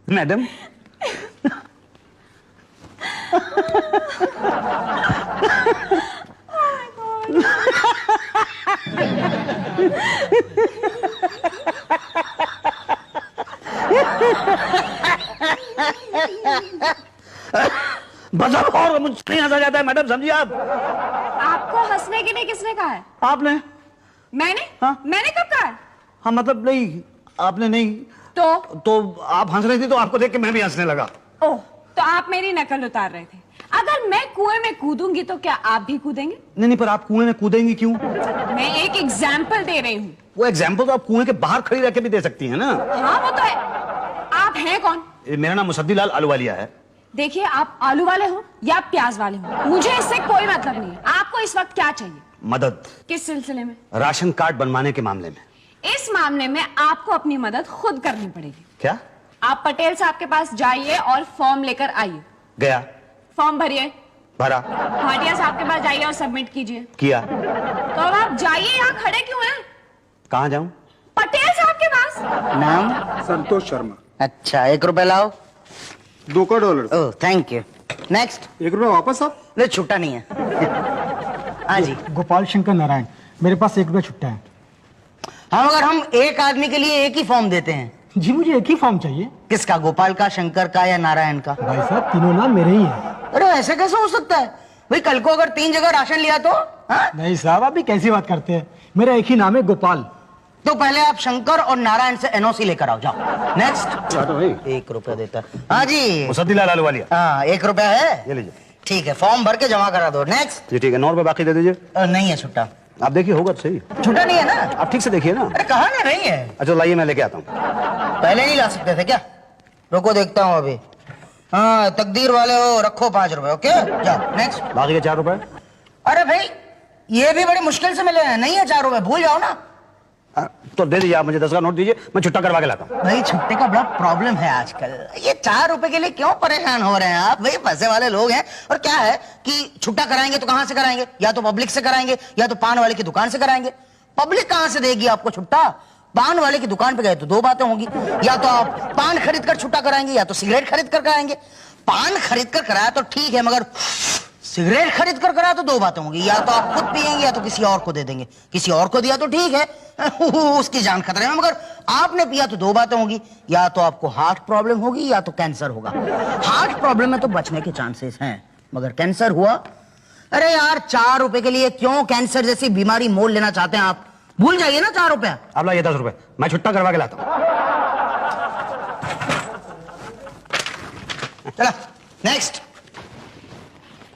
Madam बस अब और मुझसे नहीं हंसा जाता है मैडम, समझिए आप। आपको हंसने के लिए किसने कहा है? आपने। मैंने? हाँ? मैंने कब कहा? हाँ मतलब नहीं, आपने नहीं। तो आप हंस रही थी तो आपको देख के मैं भी हंसने लगा। ओह, तो आप मेरी नकल उतार रहे थे। अगर मैं कुएं में कूदूंगी तो क्या आप भी कूदेंगे? नहीं, पर आप कुएं में कूदेंगी क्यों? मैं एक एग्जाम्पल दे रही हूँ। वो एग्जाम्पल तो आप कुएं के बाहर खड़ी रह के भी दे सकती है ना। हाँ वो तो है। आप हैं कौन? मेरा नाम मुसद्दीलाल आलूवालिया है। देखिए, आप आलू वाले हो या प्याज वाले हो, मुझे इससे कोई मतलब नहीं है। आपको इस वक्त क्या चाहिए? मदद। किस सिलसिले में? राशन कार्ड बनवाने के मामले में। इस मामले में आपको अपनी मदद खुद करनी पड़ेगी। क्या? आप पटेल साहब के पास जाइए और फॉर्म लेकर आइए। गया। फॉर्म भरिए। भरा। भाटिया साहब के पास जाइए और सबमिट कीजिए। किया। तो अब आप जाइए, यहाँ खड़े क्यों हैं? कहाँ जाऊं? पटेल साहब के पास। नाम? संतोष शर्मा। अच्छा, 1 रुपया लाओ। $2 का। ओह, थैंक यू। नेक्स्ट। 1 रुपया वापस आप? ले, छुट्टा नहीं है। हाँ जी। गोपाल शंकर नारायण, मेरे पास 1 रुपया छुट्टा है। हाँ, मगर हम एक आदमी के लिए एक ही फॉर्म देते हैं। जी, मुझे एक ही फॉर्म चाहिए। किसका? गोपाल का, शंकर का या नारायण का? भाई साहब, तीनों नाम मेरे ही हैं। अरे ऐसे कैसे हो सकता है भाई? कल को अगर 3 जगह राशन लिया तो? हाँ? नहीं साहब, आप भी कैसी बात करते हैं? मेरा एक ही नाम है, गोपाल। तो पहले आप शंकर और नारायण से एनओसी लेकर आओ, जाओ। नेक्स्ट। भाई 1 रुपया देता। हाँ जी। मुसद्दीलाल आलूवालिया। हाँ, 1 रुपया है। ये लीजिए। ठीक है, फॉर्म भर के जमा करा दो। नेक्स्ट। जी ठीक है, 9 रुपए बाकी दे दीजिए। नहीं है छुट्टा। आप देखिए होगा तो सही। छुट्टा नहीं है ना? आप ठीक से देखिए ना। अरे कहा ना नहीं है। अच्छा लाइए, मैं लेके आता हूँ। पहले नहीं ला सकते थे क्या? रुको, देखता हूँ अभी। हाँ, तकदीर वाले हो, रखो 5 रुपए। ओके, जाओ। नेक्स्ट। बाकी के 4 रुपए। अरे भाई, ये भी बड़ी मुश्किल से मिले हैं। नहीं है 4 रुपए, भूल जाओ ना। तो दे दीजिए, आप मुझे 10 का नोट दीजिए, मैं छुट्टा करवा के लाता हूँ। भाई, छुट्टे का बड़ा प्रॉब्लम है आजकल। ये 4 रुपए के लिए क्यों परेशान हो रहे हैं आप? भाई पैसे वाले लोग हैं। और क्या है कि छुट्टा कराएंगे तो कहां से कराएंगे? या तो पब्लिक से कराएंगे या तो पान वाले की दुकान से कराएंगे। पब्लिक कहां से देगी आपको छुट्टा? पान वाले की दुकान पे गए तो 2 बातें होंगी। या तो आप पान खरीद कर छुट्टा कराएंगे या तो सिगरेट खरीद कर कराएंगे। पान खरीद कर कराया तो ठीक है, मगर सिगरेट खरीद कर कराया तो 2 बातें होंगी। या तो आप खुद पिएंगे या तो किसी और को दे देंगे। किसी और को दिया तो ठीक है, उसकी जान खतरे में, मगर आपने पिया तो 2 बातें होंगी। या तो आपको हार्ट प्रॉब्लम होगी या तो कैंसर होगा। हार्ट प्रॉब्लम में तो बचने के चांसेस हैं, मगर कैंसर हुआ, अरे यार 4 रुपए के लिए क्यों कैंसर जैसी बीमारी मोल लेना चाहते हैं आप? भूल जाइए ना 4 रुपया। अब लाइए 10 रुपए, मैं छुट्टा करवा के लाता हूँ। चला, नेक्स्ट।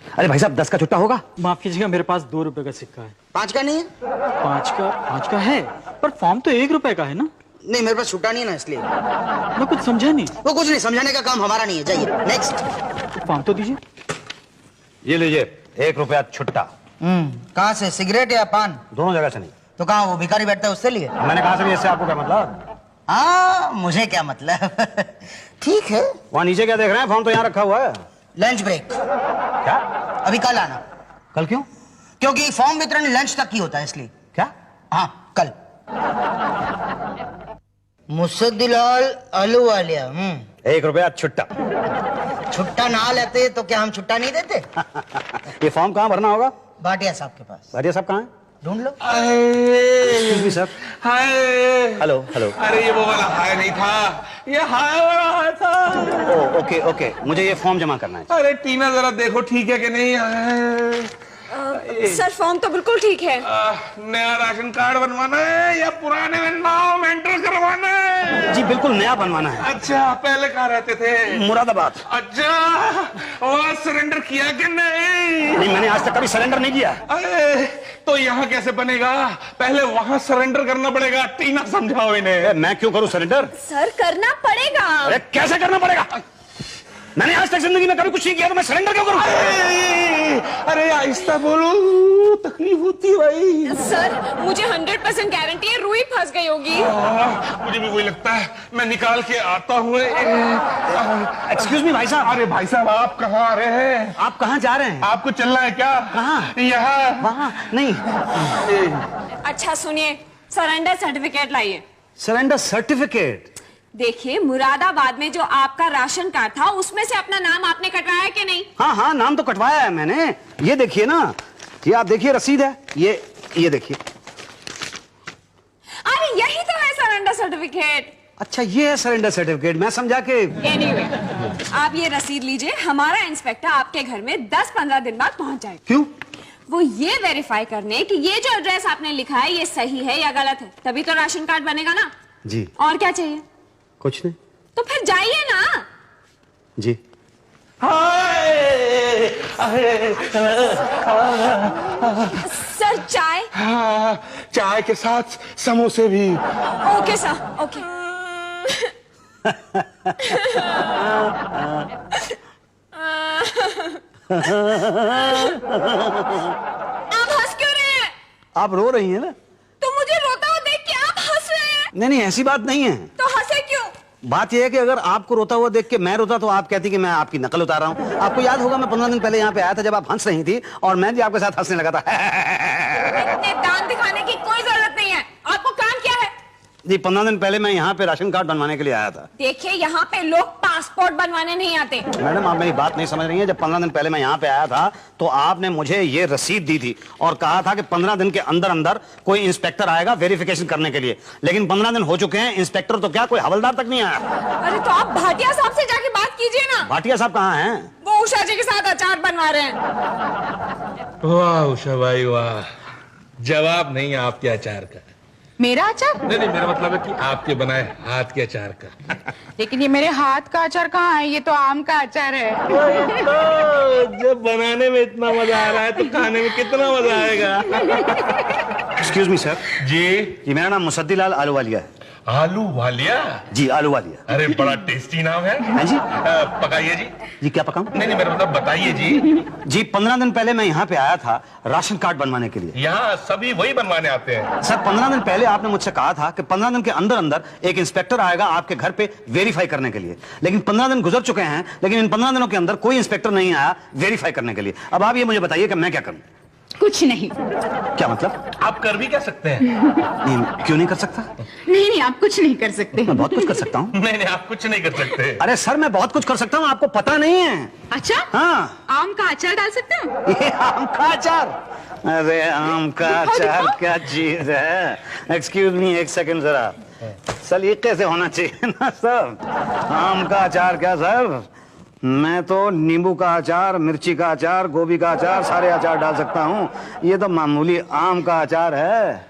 अरे भाई साहब, 10 का छुट्टा होगा? माफ कीजिएगा, मेरे पास 2 रुपए का सिक्का है। 5 का नहीं है? 5 का है, पर फॉर्म तो 1 रुपए का है ना? नहीं, मेरे पास छुट्टा नहीं है ना, इसलिए। मैं कुछ समझा नहीं। वो कुछ नहीं, समझाने का काम हमारा नहीं है। जाइए, नेक्स्ट। फॉर्म तो दीजिए। ये लीजिए, 1 रुपया छुट्टा। कहाँ से? सिगरेट या पान? दोनों जगह से नहीं। तो कहाँ वो भिखारी बैठता है, उससे लिए? मैंने कहा से, इससे आपको क्या मतलब? हाँ, मुझे क्या मतलब। ठीक है। वहाँ नीचे क्या देख रहे हैं? फॉर्म तो यहाँ रखा हुआ है। Lunch break. क्या? अभी कल आना। कल क्यों? क्योंकि फॉर्म वितरण लंच तक ही होता है, इसलिए। क्या? हाँ, कल। मुसद्दीलाल आलूवालिया। 1 रुपया छुट्टा। छुट्टा ना लेते तो क्या हम छुट्टा नहीं देते? ये फॉर्म कहाँ भरना होगा? भाटिया साहब के पास। भाटिया साहब कहाँ हैं? ढूंढ लो। Excuse me sir. Hi. Hello hello. अरे ये वो वाला हाय नहीं था, ये हाय वाला हाय था। ओ ओके ओके, मुझे ये फॉर्म जमा करना है। अरे टीना, जरा देखो ठीक है कि नहीं। सर, फॉर्म तो बिल्कुल ठीक है। नया राशन कार्ड बनवाना है या पुराने में नाम एंटर करवाना है? जी बिल्कुल नया बनवाना है। अच्छा, पहले कहाँ रहते थे? मुरादाबाद। अच्छा, वहाँ सरेंडर किया कि नहीं? नहीं, मैंने आज तक कभी सरेंडर नहीं किया। अरे तो यहाँ कैसे बनेगा? पहले वहाँ सरेंडर करना पड़ेगा। टीना, समझाओ इन्हें। मैं क्यों करूँ सरेंडर? सर, करना पड़ेगा। अरे कैसे करना पड़ेगा? मैंने आज तक जिंदगी में कभी कुछ नहीं किया, तो मैं सरेंडर क्यों करूं? अरे आहिस्ता बोलो, तकलीफ होती है भाई। सर, मुझे 100% गारंटी है रूही फंस गई होगी। मुझे भी वही लगता है, मैं निकाल के आता हूँ। एक्सक्यूज मी भाई साहब। अरे भाई साहब, आप कहाँ आ रहे हैं? आप कहाँ जा रहे हैं? आपको चलना है क्या? कहाँ? यहाँ। वहाँ नहीं। अच्छा सुनिए, सरेंडर सर्टिफिकेट लाइए। Surrender certificate? देखिए, मुरादाबाद में जो आपका राशन कार्ड था उसमें से अपना नाम आपने कटवाया कि नहीं? हाँ हाँ, नाम तो कटवाया है मैंने। ये देखिए ना, ये आप देखिए रसीद है, ये देखिए। अरे यही तो है सरेंडर सर्टिफिकेट। अच्छा, ये है सरेंडर सर्टिफिकेट, मैं समझा के। एनीवे, आप ये रसीद लीजिए, हमारा इंस्पेक्टर आपके घर में 10-15 दिन बाद पहुंच जाएगा। क्यों? वो ये वेरीफाई करने कि ये जो एड्रेस आपने लिखा है ये सही है या गलत है, तभी तो राशन कार्ड बनेगा ना। जी। और क्या चाहिए? कुछ नहीं। तो फिर जाइए ना। जी। सर, चाय? हाँ, चाय के साथ समोसे भी। Okay sir, okay. आप हंस क्यों रहे हैं? आप रो रही हैं ना? तो मुझे रोता हुआ देख के आप हंस रहे हैं? नहीं नहीं, ऐसी बात नहीं है। तो हंसे क्यों? बात यह है कि अगर आपको रोता हुआ देख के मैं रोता तो आप कहती कि मैं आपकी नकल उतार रहा हूं। आपको याद होगा मैं 15 दिन पहले यहाँ पे आया था जब आप हंस रही थी और मैं भी आपके साथ हंसने लगा था। इतने दांत दिखाने की कोई जरूरत नहीं है। आपको काम क्या है? जी, 15 दिन पहले मैं यहाँ पे राशन कार्ड बनवाने के लिए आया था। देखिए, यहाँ पे लोग पासपोर्ट बनवाने नहीं आते। मैडम, आप मेरी बात नहीं समझ रही हैं। जब 15 दिन पहले मैं यहाँ पे आया था तो आपने मुझे ये रसीद दी थी और कहा था कि 15 दिन के अंदर अंदर कोई इंस्पेक्टर आएगा वेरिफिकेशन करने के लिए। लेकिन 15 दिन हो चुके हैं, इंस्पेक्टर तो क्या कोई हवलदार तक नहीं आया। अरे तो आप भाटिया साहब से जाके बात कीजिए ना। भाटिया साहब कहाँ हैं? वो उषा जी के साथ अचार बनवा रहे हैं। वाह उषा भाई वाह, जवाब नहीं आपके अचार का। मेरा अचार? नहीं, मेरा मतलब है कि आपके बनाए हाथ के अचार का। लेकिन ये मेरे हाथ का अचार कहाँ है? ये तो आम का अचार है। तो जब बनाने में इतना मजा आ रहा है तो खाने में कितना मजा आएगा। Excuse me sir. जी, मेरा नाम मुसद्दीलाल आलूवालिया है। आलू वालिया? जी, आलूवालिया। अरे बड़ा टेस्टी नाम है। हाँ जी। पकाइए जी। जी, क्या पकाऊं? नहीं, मेरा मतलब बताइए जी। जी, 15 दिन पहले मैं यहाँ पे आया था राशन कार्ड बनवाने के लिए। यहाँ सभी वही बनवाने आते हैं। सर, 15 दिन पहले आपने मुझसे कहा था कि 15 दिन के अंदर अंदर एक इंस्पेक्टर आएगा आपके घर पे वेरीफाई करने के लिए। लेकिन 15 दिन गुजर चुके हैं, लेकिन इन 15 दिनों के अंदर कोई इंस्पेक्टर नहीं आया वेरीफाई करने के लिए। अब आप ये मुझे बताइए कि मैं क्या करूं? कुछ नहीं। क्या मतलब? आप कर भी क्या सकते हैं? नहीं, क्यों नहीं कर सकता? नहीं, आप कुछ नहीं कर सकते। मैं बहुत कुछ कर सकता हूँ। नहीं, आप कुछ नहीं कर सकते। अरे सर, मैं बहुत कुछ कर सकता हूँ, आपको पता नहीं है। अच्छा? हाँ। आम का अचार डाल सकते हो? ये आम का अचार? अरे आम का अचार क्या चीज है? एक्सक्यूज मी, एक सेकंड जरा। सलीके से होना चाहिए ना सर। आम का अचार क्या सर? मैं तो नींबू का अचार, मिर्ची का अचार, गोभी का अचार, सारे अचार डाल सकता हूँ। ये तो मामूली आम का अचार है।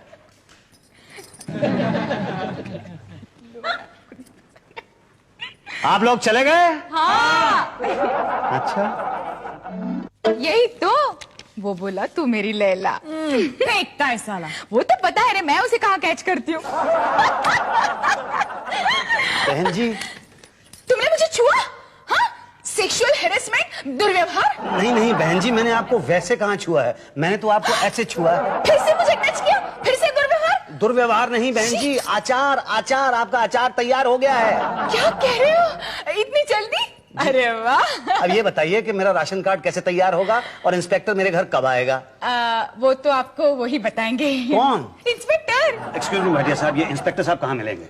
आप लोग चले गए? हाँ। अच्छा, यही तो। वो बोला तू मेरी लैला। फेंकता है साला। वो तो पता है रे, मैं उसे कहाँ कैच करती हूँ। बहन जी। तुमने मुझे छुआ? हाँ? सेक्सुअल हेरेसमेंट, दुर्व्यवहार? नहीं नहीं बहन जी, मैंने आपको वैसे कहाँ छुआ है, मैंने तो आपको ऐसे छुआ है। फिर से मुझे टच किया, फिर से दुर्व्यवहार? दुर्व्यवहार नहीं बहन जी, आचार आचार, आपका अचार तैयार हो गया है। क्या कह रहे हो? इतनी जल्दी? अरे वाह। अब ये बताइए कि मेरा राशन कार्ड कैसे तैयार होगा और इंस्पेक्टर मेरे घर कब आएगा? वो तो आपको वही बताएंगे। कौन? इंस्पेक्टर। एक्सक्यूज मी भाटिया साहब, ये इंस्पेक्टर साहब कहाँ मिलेंगे?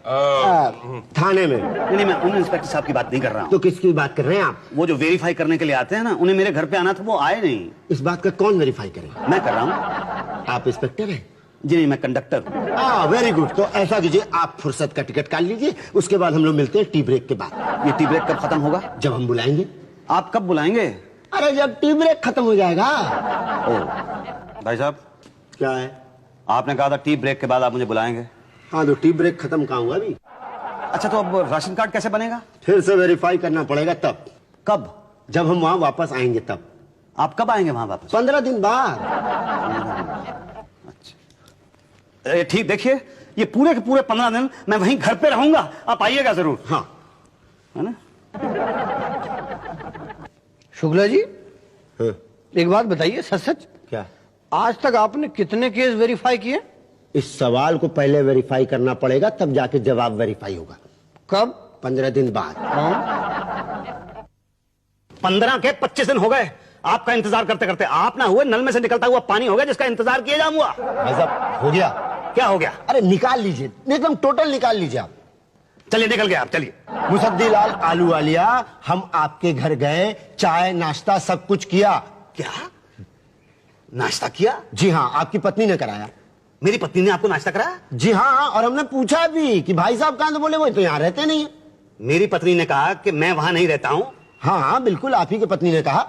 थाने में। नहीं, मैं उन इंस्पेक्टर साहब की बात नहीं कर रहा हूँ। तो किसकी बात कर रहे हैं आप? वो जो वेरीफाई करने के लिए आते हैं ना, उन्हें मेरे घर पे आना था, वो आए नहीं। इस बात का कौन वेरीफाई करेगा? मैं कर रहा हूँ। आप इंस्पेक्टर हैं? जी नहीं, मैं कंडक्टर हूँ। Very good. तो ऐसा कीजिए, आप फुर्सत का टिकट काट लीजिए, उसके बाद हम लोग मिलते हैं टी ब्रेक के बाद। ये टी ब्रेक कब खत्म होगा? जब हम बुलाएंगे। आप कब बुलाएंगे? अरे जब टी ब्रेक खत्म हो जाएगा। ओ भाई साहब, क्या है? आपने कहा था टी ब्रेक के बाद आप मुझे बुलाएंगे। हाँ, तो टी ब्रेक खत्म कहाँ हुआ अभी? अच्छा, तो अब राशन कार्ड कैसे बनेगा? फिर से वेरीफाई करना पड़ेगा। तब? कब? जब हम वहां वापस आएंगे तब। आप कब आएंगे वहां वापस? 15 दिन बाद। अच्छा, ठीक, देखिए ये पूरे के पूरे 15 दिन मैं वहीं घर पे रहूंगा, आप आइएगा जरूर। हाँ, है ना? शुक्ला जी, हाँ। एक बात बताइए, सच सच, क्या? आज तक आपने कितने केस वेरीफाई किए? इस सवाल को पहले वेरीफाई करना पड़ेगा, तब जाके जवाब वेरीफाई होगा। कब? 15 दिन बाद। 15 के 25 दिन हो गए आपका इंतजार करते करते। आप ना हुए नल में से निकलता हुआ पानी हो गया जिसका इंतजार किया जा हुआ। भाई साहब, हो गया। क्या हो गया? अरे निकाल लीजिए, एकदम टोटल निकाल लीजिए आप। चलिए निकल गए आप, चलिए। मुसद्दीलाल आलूवालिया, हम आपके घर गए, चाय नाश्ता सब कुछ किया। क्या नाश्ता किया? जी हाँ, आपकी पत्नी ने कराया। मेरी पत्नी ने आपको नाश्ता कराया? जी हाँ, और हमने पूछा भी कि भाई साहब कहां, तो बोले वो तो यहाँ रहते नहीं है। मेरी पत्नी ने कहा कि मैं वहां नहीं रहता हूं। हाँ हाँ बिल्कुल, आप ही की पत्नी ने कहा।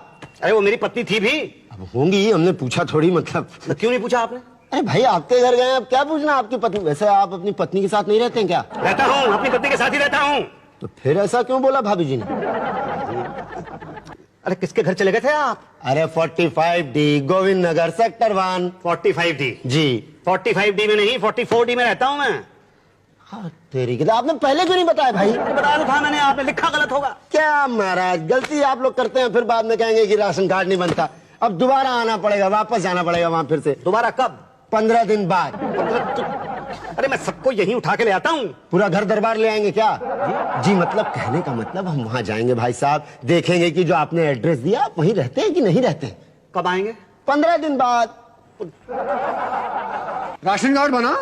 अरे वो मेरी पत्नी थी भी। अब होंगी, हमने पूछा थोड़ी, मतलब। तो क्यों नहीं पूछा आपने? अरे भाई आपके घर गए, अब क्या पूछना आपकी पत्नी। वैसे आप अपनी पत्नी के साथ नहीं रहते हैं क्या? रहता हूँ, अपनी पत्नी के साथ ही रहता हूँ। तो फिर ऐसा क्यों बोला भाभी जी ने? अरे किसके घर चले गए थे आप? अरे 45D Govind Nagar sector 1। 45D? जी। 45D में नहीं, 44D में रहता हूँ मैं। हाँ तेरी की, आपने पहले क्यों नहीं बताया भाई? बताया तो था मैंने, आपने लिखा गलत होगा। क्या महाराज, गलती आप लोग करते हैं, फिर बाद में कहेंगे कि राशन कार्ड नहीं बनता। अब दोबारा आना पड़ेगा, वापस जाना पड़ेगा वहां फिर से। दोबारा कब? 15 दिन बाद। अरे मैं सबको यहीं उठा के ले आता हूँ। पूरा घर दरबार ले आएंगे क्या? जी मतलब कहने का मतलब हम वहां जाएंगे भाई साहब, देखेंगे कि जो आपने एड्रेस दिया आप वहीं रहते हैं कि नहीं रहते हैं। कब आएंगे? 15 दिन बाद। राशन कार्ड बना?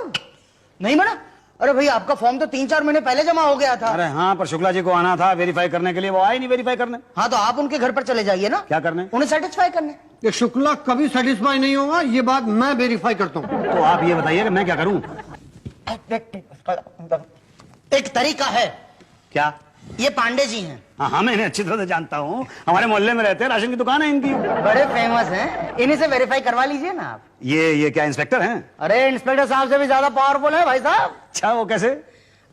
नहीं बना? अरे भाई आपका फॉर्म तो 3-4 महीने पहले जमा हो गया था। अरे हाँ, पर शुक्ला जी को आना था वेरीफाई करने के लिए, वो आए नहीं वेरीफाई करने। हाँ तो आप उनके घर पर चले जाइए ना। क्या करने? उन्हें सेटिस्फाई करने। ये शुक्ला कभी सेटिस्फाई नहीं होगा, ये बात मैं वेरीफाई करता हूँ। तो आप ये बताइए कि मैं क्या करूं? एक तरीका है। क्या? ये पांडे जी हैं। हाँ मैं इन्हें अच्छी तरह से जानता हूँ, हमारे मोहल्ले में रहते हैं, राशन की दुकान है इनकी। बड़े फेमस हैं, इन्हीं से वेरीफाई करवा लीजिए ना आप। ये क्या इंस्पेक्टर हैं? अरे इंस्पेक्टर साहब से भी ज्यादा पावरफुल है भाई साहब। अच्छा, वो कैसे?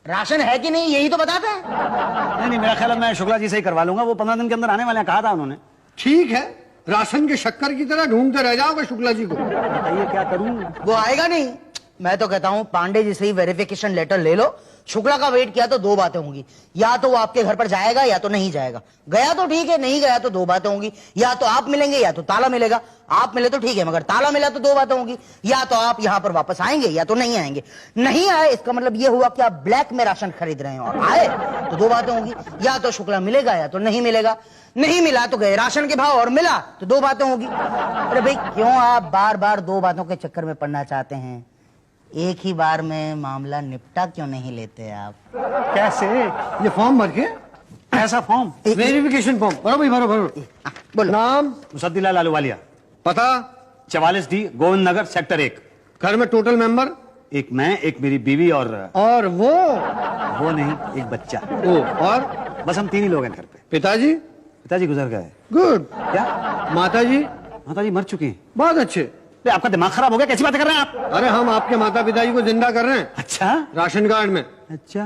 राशन है कि नहीं यही तो बताते हैं। नहीं, मेरा ख्याल है मैं शुक्ला जी से ही करवा लूंगा, वो 15 दिन के अंदर आने वाले हैं, कहा था उन्होंने। ठीक है, राशन के शक्कर की तरह ढूंढते रह जाओगे शुक्ला जी को। बताइए क्या करूं? वो आएगा नहीं। मैं तो कहता हूं पांडे जी से ही वेरिफिकेशन लेटर ले लो। शुक्ला का वेट किया तो 2 बातें होंगी, या तो वो आपके घर पर जाएगा या तो नहीं जाएगा। गया तो ठीक है, नहीं गया तो 2 बातें होंगी। या तो आप मिलेंगे या तो ताला मिलेगा। आप मिले तो ठीक है, मगर ताला मिला तो 2 बातें होंगी। या तो आप यहां पर वापस आएंगे या तो नहीं आएंगे। नहीं आए इसका मतलब ये हुआ कि आप ब्लैक में राशन खरीद रहे हैं, और आए तो 2 बातें होंगी। या तो शुक्ला मिलेगा या तो नहीं मिलेगा। नहीं मिला तो गए राशन के भाव, और मिला तो 2 बातें होगी। अरे भाई क्यों आप बार बार 2 बातों के चक्कर में पड़ना चाहते हैं? एक ही बार में मामला निपटा क्यों नहीं लेते आप? कैसे? ये फॉर्म भर के, ऐसा फॉर्म? वेरिफिकेशन फॉर्म भरो भाई, भरो भरो। बोलो। नाम? मुसद्दीलाल आलूवालिया। पता? 44D Govind Nagar sector 1। घर में टोटल मेंबर? एक मैं, एक मेरी बीवी और वो नहीं, एक बच्चा। ओ, और बस हम 3 ही लोग हैं घर पे। पिताजी? पिताजी गुजर गए। गुड। क्या? माताजी? माताजी मर चुकी हैं। बहुत अच्छे। अरे आपका दिमाग खराब हो गया, कैसी बातें कर रहे हैं आप? अरे हम आपके माता पिताजी को जिंदा कर रहे हैं अच्छा राशन कार्ड में। अच्छा।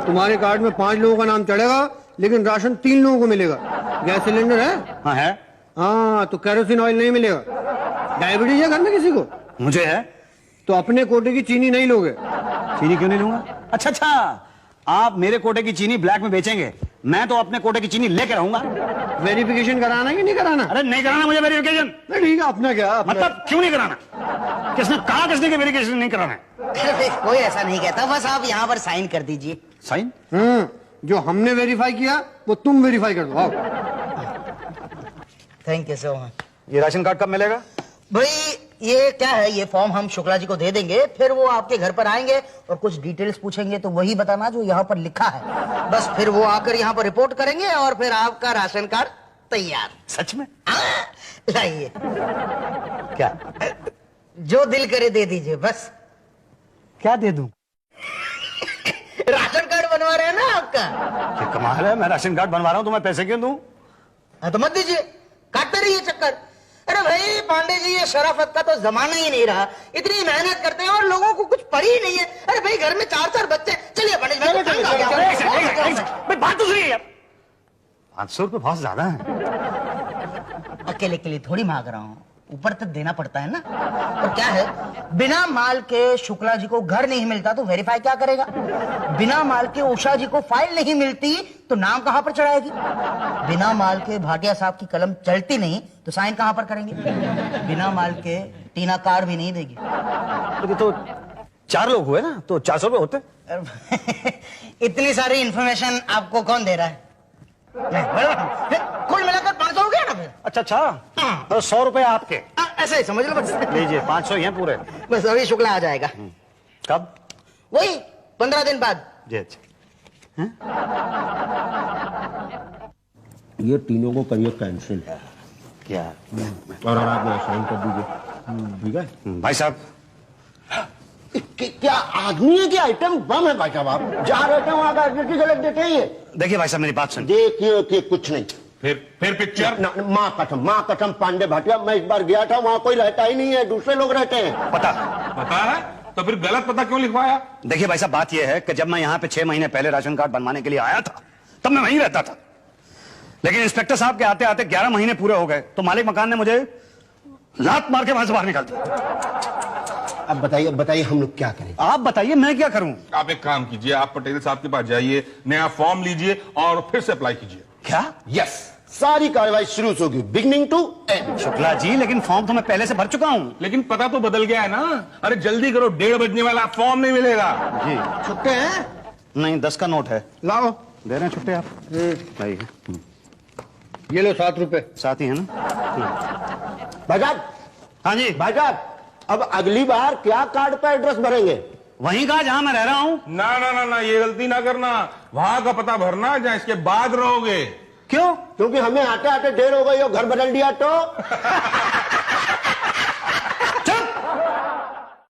तुम्हारे कार्ड में 5 लोगों का नाम चढ़ेगा, लेकिन राशन 3 लोगों को मिलेगा। गैस सिलेंडर है? हाँ है। हाँ तो केरोसिन ऑयल नहीं मिलेगा। डायबिटीज है घर में किसी को? मुझे है। तो अपने कोटे की चीनी नहीं लोगे। चीनी क्यों नहीं लूंगा? अच्छा अच्छा, आप मेरे कोटे की चीनी ब्लैक में बेचेंगे, मैं तो अपने कोटे की चीनी लेके रहूंगा। वेरिफिकेशन कराना है कि नहीं कराना? अरे नहीं कराना मुझे वेरिफिकेशन। ठीक है, अपना क्या मतलब क्यों नहीं कराना? किसने कहा किसने कि वेरिफिकेशन नहीं कराना है? कोई ऐसा नहीं कहता, बस आप यहाँ पर साइन कर दीजिए। साइन? जो हमने वेरीफाई किया वो तुम वेरीफाई कर दो। आओ। Thank you so much. ये राशन कार्ड कब मिलेगा? भाई ये क्या है, ये फॉर्म हम शुक्ला जी को दे देंगे, फिर वो आपके घर पर आएंगे और कुछ डिटेल्स पूछेंगे, तो वही बताना जो यहाँ पर लिखा है। बस फिर वो आकर यहाँ पर रिपोर्ट करेंगे और फिर आपका राशन कार्ड तैयार। सच में? लाइए। क्या? जो दिल करे दे दीजिए बस। क्या दे दूं? राशन कार्ड बनवा रहे हैं ना आपका। ये कमाल है, मैं राशन कार्ड बनवा रहा हूं तो मैं पैसे क्यों दूं? तो मत दीजिए, काटते रहिए चक्कर। अरे भाई पांडे जी, ये शराफत का तो जमाना ही नहीं रहा। इतनी मेहनत करते हैं और लोगों को कुछ पड़ी ही नहीं है। अरे भाई घर में 4-4 बच्चे। चलिए पंडित जी, बात तो सुनिए। 500 रुपये बहुत ज्यादा है। अकेले के लिए थोड़ी मांग रहा हूँ, ऊपर तक देना पड़ता है ना। और क्या है, बिना माल के शुक्ला जी को घर नहीं मिलता तो वेरीफाई क्या करेगा? बिना माल के उषा जी को फाइल नहीं मिलती तो नाम कहां पर चढ़ाएगी? बिना माल के भाटिया साहब की कलम चलती नहीं तो साइन कहां पर करेंगे? बिना माल के टीना कार भी नहीं देगी। तो 4 लोग हुए ना, तो 400 रुपये होते। इतनी सारी इंफॉर्मेशन आपको कौन दे रहा है? कुल मिलाकर 500 हो गया ना फिर। अच्छा अच्छा, तो 100 रुपए आपके। ऐसा ही समझ लो बस। लीजिए 500 ही हैं पूरे। बस अभी शुक्ला आ जाएगा। कब? वही 15 दिन बाद। जी अच्छा। ये तीनों को करिए कैंसिल है क्या? और आप यहाँ साइन कर दीजिए, ठीक है? भाई साहब, क्या आदमी है कि आइटम बम है भाई साहब? आप जहाँ रहते हैं वहाँ का एड्रेस गलत देते हैं ये। देखिए भाई साहब, मेरी बात सुन। देखिए कि कुछ नहीं। फिर पिक्चर माँ कसम पांडे भाटिया, मैं इस बार गया था, वहाँ कोई रहता ही नहीं है, दूसरे लोग रहते हैं। पता है तो फिर गलत पता क्यों लिखवाया? देखिए भाई साहब, बात यह है कि जब मैं यहाँ पे 6 महीने पहले राशन कार्ड बनवाने के लिए आया था, तब मैं वहीं रहता था। लेकिन इंस्पेक्टर साहब के आते आते 11 महीने पूरे हो गए, तो मालिक मकान ने मुझे लात मार के वहां से बाहर निकाल दिया। अब बताइए हम लोग क्या करें? आप बताइए, मैं क्या करूं? आप एक काम कीजिए, आप पटेल साहब के पास जाइए, नया फॉर्म लीजिए और फिर से अप्लाई कीजिए। क्या? यस, सारी कार्रवाई शुरू होगी, beginning to and. Shukla ji, लेकिन फॉर्म तो मैं पहले से भर चुका हूं। लेकिन पता तो बदल गया है ना। अरे जल्दी करो, 1:30 बजने वाला, फॉर्म नहीं मिलेगा। जी छुट्टे हैं? नहीं, 10 का नोट है। लाओ। दे रहे हैं छुट्टे आप? भाई ये लो 7 रुपए। साथ ही है ना? भाई साहब, हाँ जी भाई साहब, अब अगली बार क्या कार्ड पर एड्रेस भरेंगे? वहीं का जहां मैं रह रहा हूं। ना ना ना ना, ये गलती ना करना। वहां का पता भरना जहां इसके बाद रहोगे। क्यों? क्योंकि हमें आते आते देर हो गई हो, घर बदल दिया तो।